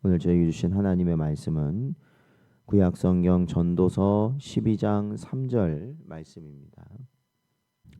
오늘 저에게 주신 하나님의 말씀은 구약성경 전도서 12장 3절 말씀입니다.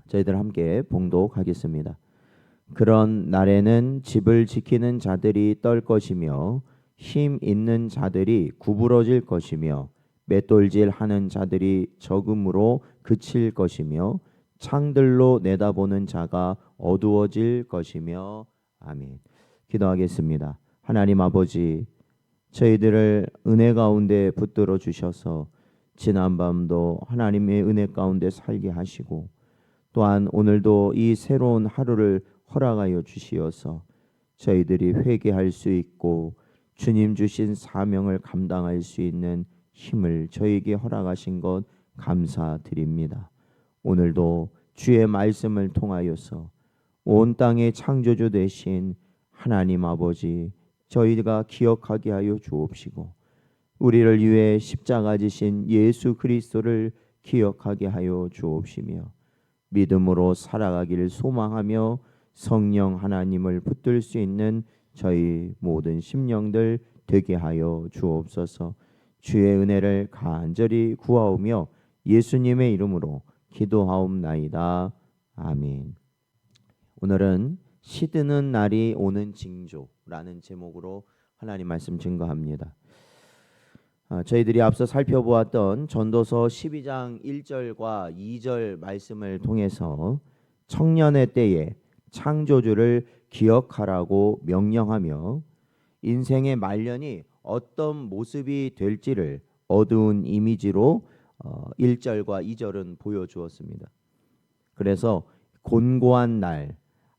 저희들 함께 봉독하겠습니다. 그런 날에는 집을 지키는 자들이 떨 것이며 힘 있는 자들이 구부러질 것이며 맷돌질 하는 자들이 적음으로 그칠 것이며 창들로 내다보는 자가 어두워질 것이며 아멘. 기도하겠습니다. 하나님 아버지, 저희들을 은혜 가운데 붙들어 주셔서 지난밤도 하나님의 은혜 가운데 살게 하시고 또한 오늘도 이 새로운 하루를 허락하여 주시어서 저희들이 회개할 수 있고 주님 주신 사명을 감당할 수 있는 힘을 저에게 허락하신 것 감사드립니다. 오늘도 주의 말씀을 통하여서 온 땅의 창조주 되신 하나님 아버지, 저희가 기억하게 하여 주옵시고 우리를 위해 십자가 지신 예수 그리스도를 기억하게 하여 주옵시며 믿음으로 살아가기를 소망하며 성령 하나님을 붙들 수 있는 저희 모든 심령들 되게 하여 주옵소서. 주의 은혜를 간절히 구하오며 예수님의 이름으로 기도하옵나이다. 아멘. 오늘은 시드는 날이 오는 징조라는 제목으로 하나님 말씀 증거합니다. 저희들이 앞서 살펴보았던 전도서 12장 1절과 2절 말씀을 통해서 청년의 때에 창조주를 기억하라고 명령하며 인생의 말년이 어떤 모습이 될지를 어두운 이미지로 1절과 2절은 보여주었습니다. 그래서 곤고한 날,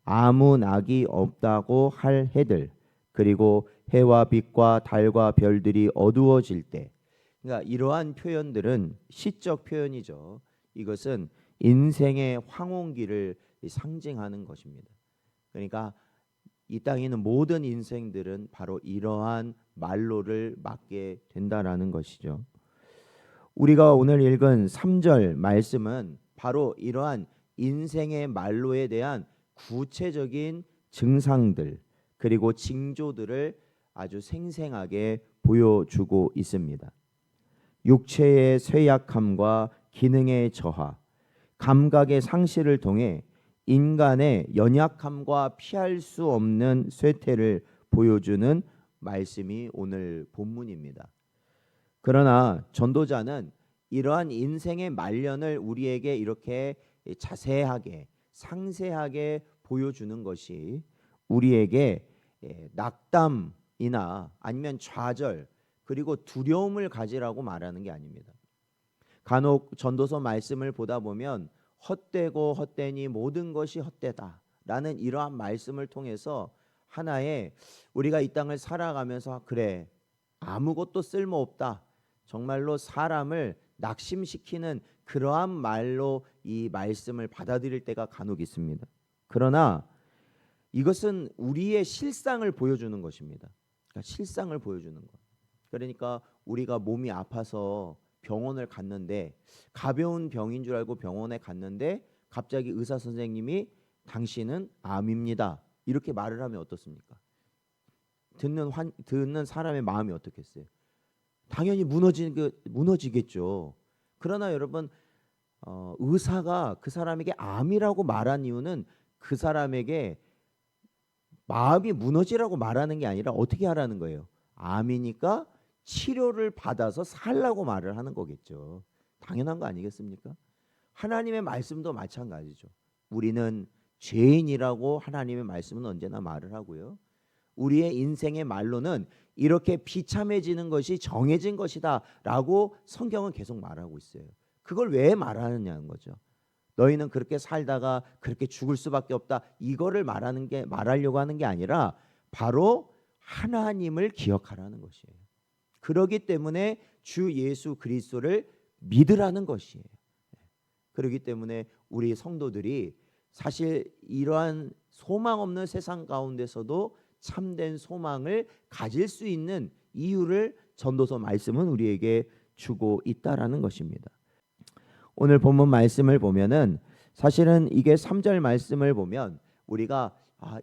아무 낙이 없다고 할 해들, 그리고 해와 빛과 달과 별들이 어두워질 때, 그러니까 이러한 표현들은 시적 표현이죠. 이것은 인생의 황혼기를 상징하는 것입니다. 그러니까 이 땅에 있는 모든 인생들은 바로 이러한 말로를 맞게 된다라는 것이죠. 우리가 오늘 읽은 3절 말씀은 바로 이러한 인생의 말로에 대한 구체적인 증상들 그리고 징조들을 아주 생생하게 보여주고 있습니다. 육체의 쇠약함과 기능의 저하, 감각의 상실을 통해 인간의 연약함과 피할 수 없는 쇠퇴를 보여주는 말씀이 오늘 본문입니다. 그러나 전도자는 이러한 인생의 말년을 우리에게 이렇게 자세하게 상세하게 보여주는 것이 우리에게 낙담이나 아니면 좌절 그리고 두려움을 가지라고 말하는 게 아닙니다. 간혹 전도서 말씀을 보다 보면 헛되고 헛되니 모든 것이 헛되다라는 이러한 말씀을 통해서 하나의 우리가 이 땅을 살아가면서 그래 아무것도 쓸모없다, 정말로 사람을 낙심시키는 그러한 말로 이 말씀을 받아들일 때가 간혹 있습니다. 그러나 이것은 우리의 실상을 보여주는 것입니다. 그러니까 실상을 보여주는 것. 그러니까 우리가 몸이 아파서 병원을 갔는데 가벼운 병인 줄 알고 병원에 갔는데 갑자기 의사 선생님이 당신은 암입니다 이렇게 말을 하면 어떻습니까? 듣는 사람의 마음이 어떻겠어요? 당연히 무너지겠죠. 그러나 여러분, 의사가 그 사람에게 암이라고 말한 이유는 그 사람에게 마음이 무너지라고 말하는 게 아니라 어떻게 하라는 거예요? 암이니까 치료를 받아서 살라고 말을 하는 거겠죠. 당연한 거 아니겠습니까? 하나님의 말씀도 마찬가지죠. 우리는 죄인이라고 하나님의 말씀은 언제나 말을 하고요. 우리의 인생의 말로는 이렇게 비참해지는 것이 정해진 것이다 라고 성경은 계속 말하고 있어요. 그걸 왜 말하느냐는 거죠. 너희는 그렇게 살다가 그렇게 죽을 수밖에 없다, 이거를 말하려고 하는 게 아니라 바로 하나님을 기억하라는 것이에요. 그러기 때문에 주 예수 그리스도를 믿으라는 것이에요. 그렇기 때문에 우리 성도들이 사실 이러한 소망 없는 세상 가운데서도 참된 소망을 가질 수 있는 이유를 전도서 말씀은 우리에게 주고 있다라는 것입니다. 오늘 본문 말씀을 보면은 사실은 이게 3절 말씀을 보면 우리가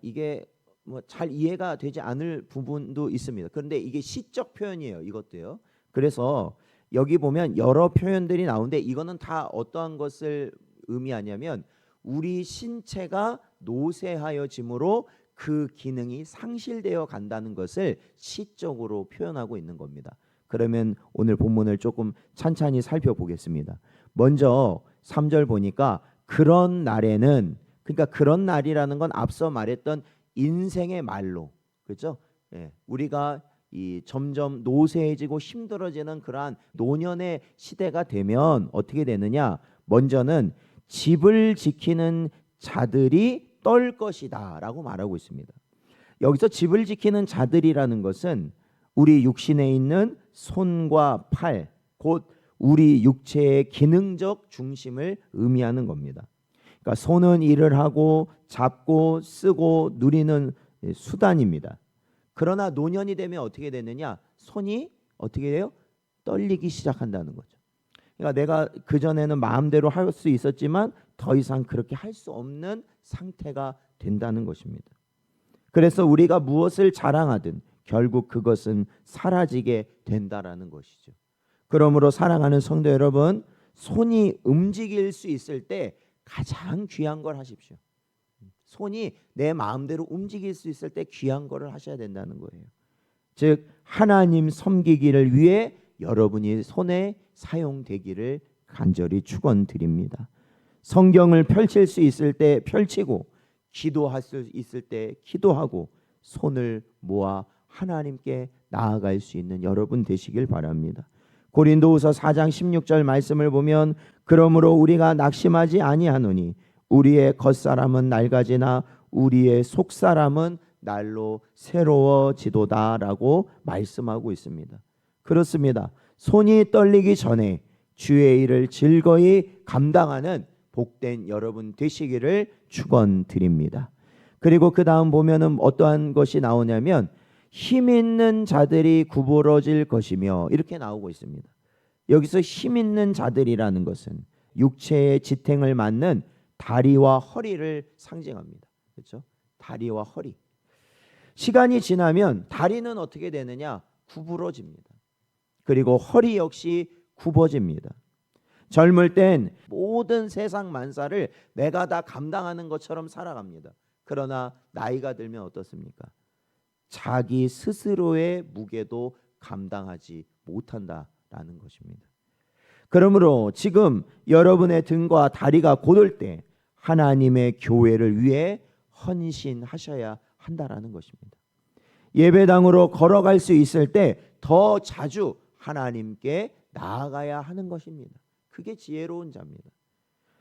이게 뭐 잘 이해가 되지 않을 부분도 있습니다. 그런데 이게 시적 표현이에요. 이것도요. 그래서 여기 보면 여러 표현들이 나오는데 이거는 다 어떠한 것을 의미하냐면 우리 신체가 노쇠하여짐으로 그 기능이 상실되어 간다는 것을 시적으로 표현하고 있는 겁니다. 그러면 오늘 본문을 조금 찬찬히 살펴보겠습니다. 먼저 3절 보니까 그런 날에는, 그러니까 그런 날이라는 건 앞서 말했던 인생의 말로, 그렇죠? 예, 우리가 이 점점 노쇠해지고 힘들어지는 그러한 노년의 시대가 되면 어떻게 되느냐? 먼저는 집을 지키는 자들이 떨 것이다라고 말하고 있습니다. 여기서 집을 지키는 자들이라는 것은 우리 육신에 있는 손과 팔, 곧 우리 육체의 기능적 중심을 의미하는 겁니다. 그러니까 손은 일을 하고 잡고 쓰고 누리는 수단입니다. 그러나 노년이 되면 어떻게 되느냐? 손이 어떻게 돼요? 떨리기 시작한다는 거죠. 그러니까 내가 그전에는 마음대로 할 수 있었지만 더 이상 그렇게 할 수 없는 상태가 된다는 것입니다. 그래서 우리가 무엇을 자랑하든 결국 그것은 사라지게 된다라는 것이죠. 그러므로 사랑하는 성도 여러분, 손이 움직일 수 있을 때 가장 귀한 걸 하십시오. 손이 내 마음대로 움직일 수 있을 때 귀한 거를 하셔야 된다는 거예요. 즉 하나님 섬기기를 위해 여러분이 손에 사용되기를 간절히 축원드립니다. 성경을 펼칠 수 있을 때 펼치고 기도할 수 있을 때 기도하고 손을 모아 하나님께 나아갈 수 있는 여러분 되시길 바랍니다. 고린도후서 4장 16절 말씀을 보면 그러므로 우리가 낙심하지 아니하노니 우리의 겉사람은 낡아지나 우리의 속사람은 날로 새로워지도다라고 말씀하고 있습니다. 그렇습니다. 손이 떨리기 전에 주의 일을 즐거이 감당하는 복된 여러분 되시기를 축원드립니다. 그리고 그 다음 보면은 어떠한 것이 나오냐면 힘 있는 자들이 구부러질 것이며 이렇게 나오고 있습니다. 여기서 힘 있는 자들이라는 것은 육체의 지탱을 맡는 다리와 허리를 상징합니다. 그렇죠? 다리와 허리. 시간이 지나면 다리는 어떻게 되느냐? 구부러집니다. 그리고 허리 역시 굽어집니다. 젊을 땐 모든 세상 만사를 내가 다 감당하는 것처럼 살아갑니다. 그러나 나이가 들면 어떻습니까? 자기 스스로의 무게도 감당하지 못한다라는 것입니다. 그러므로 지금 여러분의 등과 다리가 곧을 때 하나님의 교회를 위해 헌신하셔야 한다라는 것입니다. 예배당으로 걸어갈 수 있을 때 더 자주 하나님께 나아가야 하는 것입니다. 그게 지혜로운 자입니다.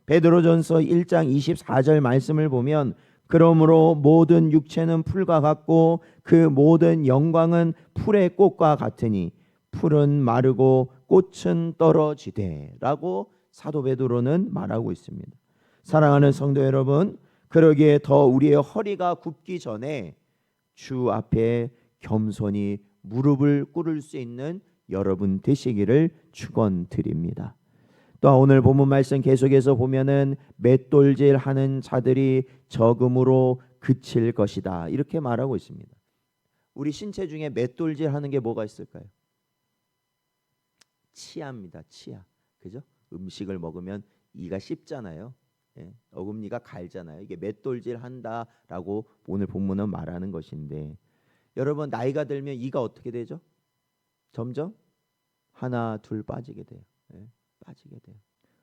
베드로전서 1장 24절 말씀을 보면 그러므로 모든 육체는 풀과 같고 그 모든 영광은 풀의 꽃과 같으니 풀은 마르고 꽃은 떨어지되 라고 사도 베드로는 말하고 있습니다. 사랑하는 성도 여러분, 그러기에 더 우리의 허리가 굽기 전에 주 앞에 겸손히 무릎을 꿇을 수 있는 여러분 되시기를 축원드립니다. 또 오늘 본문 말씀 계속해서 보면은 맷돌질하는 자들이 적음으로 그칠 것이다 이렇게 말하고 있습니다. 우리 신체 중에 맷돌질하는 게 뭐가 있을까요? 치아입니다. 치아. 그죠? 음식을 먹으면 이가 씹잖아요. 예, 어금니가 갈잖아요. 이게 맷돌질한다라고 오늘 본문은 말하는 것인데 여러분 나이가 들면 이가 어떻게 되죠? 점점 하나 둘 빠지게 돼요. 예, 빠지게 돼요.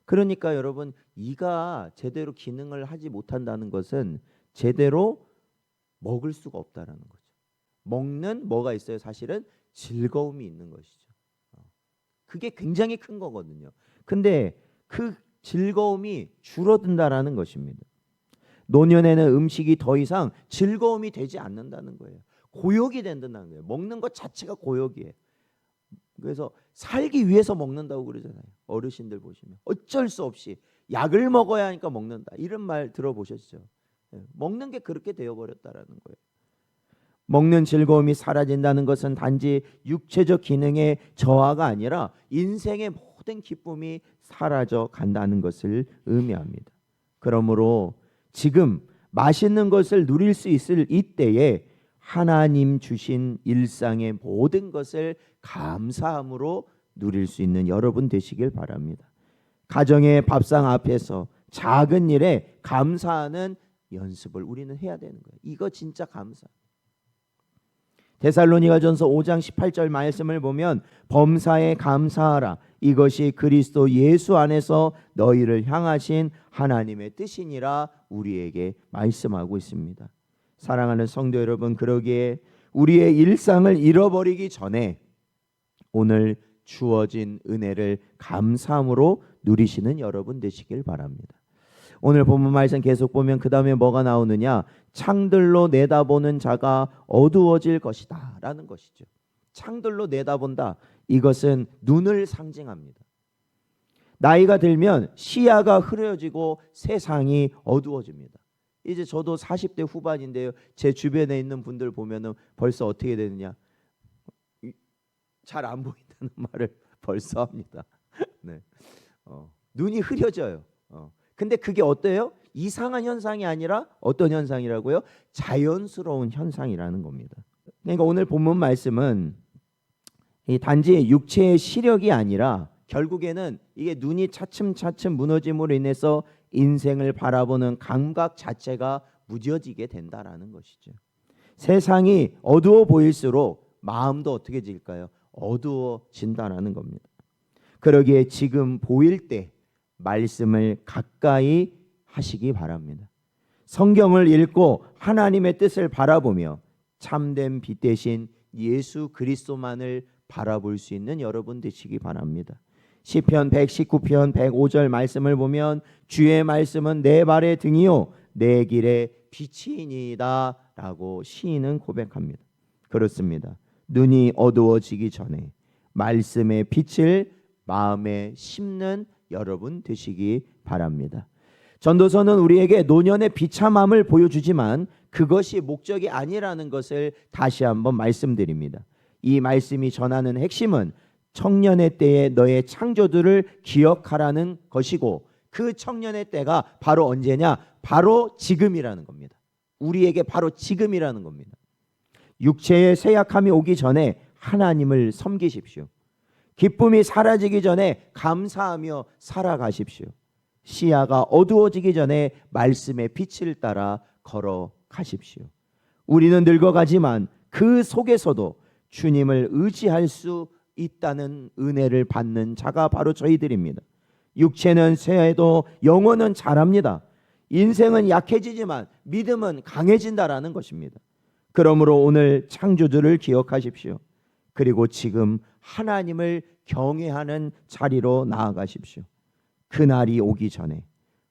그러니까 여러분 이가 제대로 기능을 하지 못한다는 것은 제대로 먹을 수가 없다라는 거죠. 먹는 뭐가 있어요? 사실은 즐거움이 있는 것이죠. 그게 굉장히 큰 거거든요. 근데 그 즐거움이 줄어든다라는 것입니다. 노년에는 음식이 더 이상 즐거움이 되지 않는다는 거예요. 고역이 된다는 거예요. 먹는 것 자체가 고역이에요. 그래서 살기 위해서 먹는다고 그러잖아요. 어르신들 보시면 어쩔 수 없이 약을 먹어야 하니까 먹는다. 이런 말 들어보셨죠? 먹는 게 그렇게 되어버렸다라는 거예요. 먹는 즐거움이 사라진다는 것은 단지 육체적 기능의 저하가 아니라 인생의 모든 기쁨이 사라져 간다는 것을 의미합니다. 그러므로 지금 맛있는 것을 누릴 수 있을 이때에 하나님 주신 일상의 모든 것을 감사함으로 누릴 수 있는 여러분 되시길 바랍니다. 가정의 밥상 앞에서 작은 일에 감사하는 연습을 우리는 해야 되는 거예요. 이거 진짜 감사. 데살로니가전서 5장 18절 말씀을 보면 범사에 감사하라. 이것이 그리스도 예수 안에서 너희를 향하신 하나님의 뜻이니라 우리에게 말씀하고 있습니다. 사랑하는 성도 여러분, 그러기에 우리의 일상을 잃어버리기 전에 오늘 주어진 은혜를 감사함으로 누리시는 여러분 되시길 바랍니다. 오늘 본문 말씀 계속 보면 그 다음에 뭐가 나오느냐? 창들로 내다보는 자가 어두워질 것이다 라는 것이죠. 창들로 내다본다, 이것은 눈을 상징합니다. 나이가 들면 시야가 흐려지고 세상이 어두워집니다. 이제 저도 40대 후반인데요, 제 주변에 있는 분들 보면은 벌써 어떻게 되느냐, 잘 안 보인다는 말을 벌써 합니다. 네. 눈이 흐려져요. 근데 그게 어때요? 이상한 현상이 아니라 어떤 현상이라고요? 자연스러운 현상이라는 겁니다. 그러니까 오늘 본문 말씀은 단지 육체의 시력이 아니라 결국에는 이게 눈이 차츰차츰 무너짐으로 인해서 인생을 바라보는 감각 자체가 무뎌지게 된다라는 것이죠. 세상이 어두워 보일수록 마음도 어떻게 질까요? 어두워진다라는 겁니다. 그러기에 지금 보일 때 말씀을 가까이 하시기 바랍니다. 성경을 읽고 하나님의 뜻을 바라보며 참된 빛 대신 예수 그리스도만을 바라볼 수 있는 여러분 되시기 바랍니다. 시편 119편 105절 말씀을 보면 주의 말씀은 내 발의 등이요 내 길의 빛이니이다 라고 시인은 고백합니다. 그렇습니다. 눈이 어두워지기 전에 말씀의 빛을 마음에 심는 여러분 되시기 바랍니다. 전도서는 우리에게 노년의 비참함을 보여주지만 그것이 목적이 아니라는 것을 다시 한번 말씀드립니다. 이 말씀이 전하는 핵심은 청년의 때에 너의 창조들을 기억하라는 것이고, 그 청년의 때가 바로 언제냐? 바로 지금이라는 겁니다. 우리에게 바로 지금이라는 겁니다. 육체의 쇠약함이 오기 전에 하나님을 섬기십시오. 기쁨이 사라지기 전에 감사하며 살아가십시오. 시야가 어두워지기 전에 말씀의 빛을 따라 걸어가십시오. 우리는 늙어가지만 그 속에서도 주님을 의지할 수 있다는 은혜를 받는 자가 바로 저희들입니다. 육체는 쇠해도 영혼은 자랍니다. 인생은 약해지지만 믿음은 강해진다라는 것입니다. 그러므로 오늘 창조주를 기억하십시오. 그리고 지금 하나님을 경외하는 자리로 나아가십시오. 그날이 오기 전에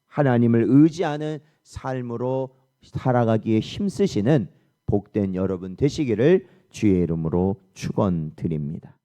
하나님을 의지하는 삶으로 살아가기에 힘쓰시는 복된 여러분 되시기를 주의 이름으로 축원드립니다.